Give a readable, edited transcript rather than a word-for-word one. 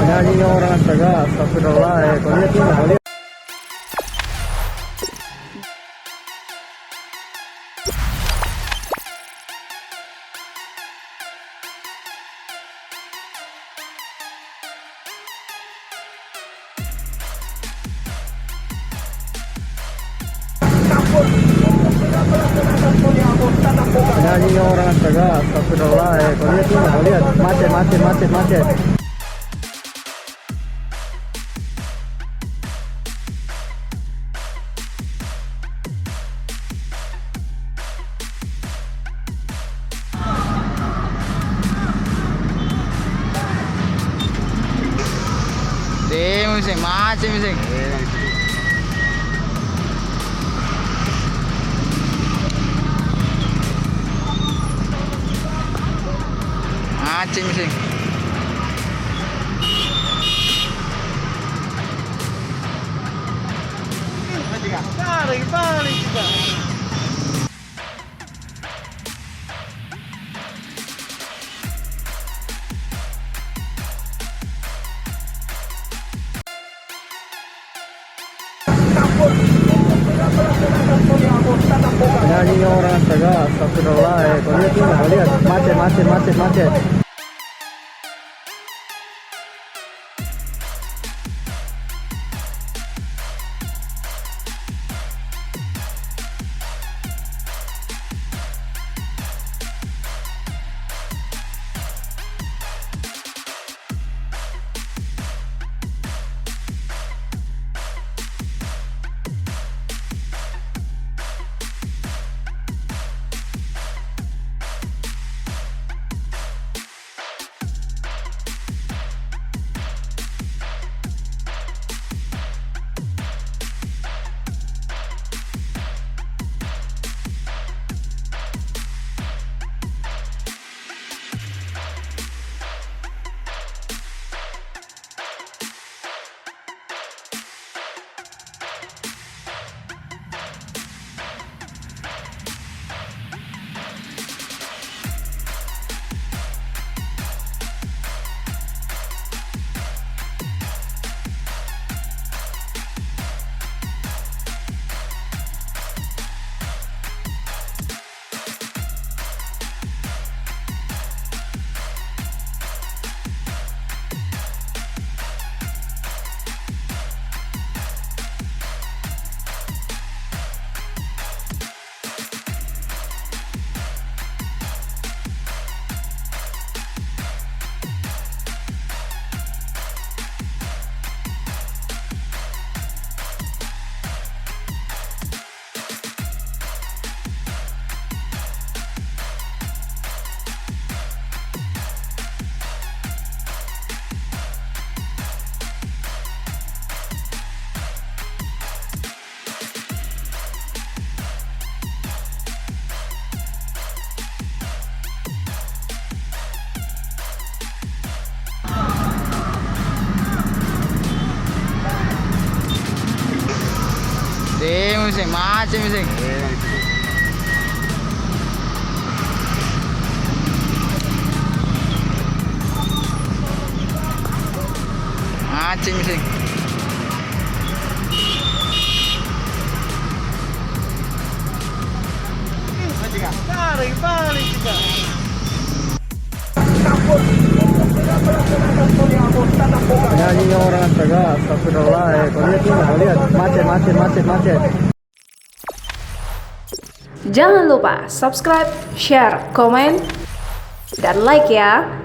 Penyanyi orang astaga, astagfirullah, kau lihat ini, kau lihat. Penyanyi orang astaga, astagfirullah, kau lihat ini, kau lihat, macet. Musik, macet musik. Macet musik. Balik juga. Penyanyi orang astaga, astagfirullah, kau lihat ini, kau lihat, macet. Musik, macet musik. Macet musik. Balik juga. Penyanyi orang astaga, astagfirullah, kau lihat ini, kau lihat, macet. Jangan lupa subscribe, share, komen, dan like ya.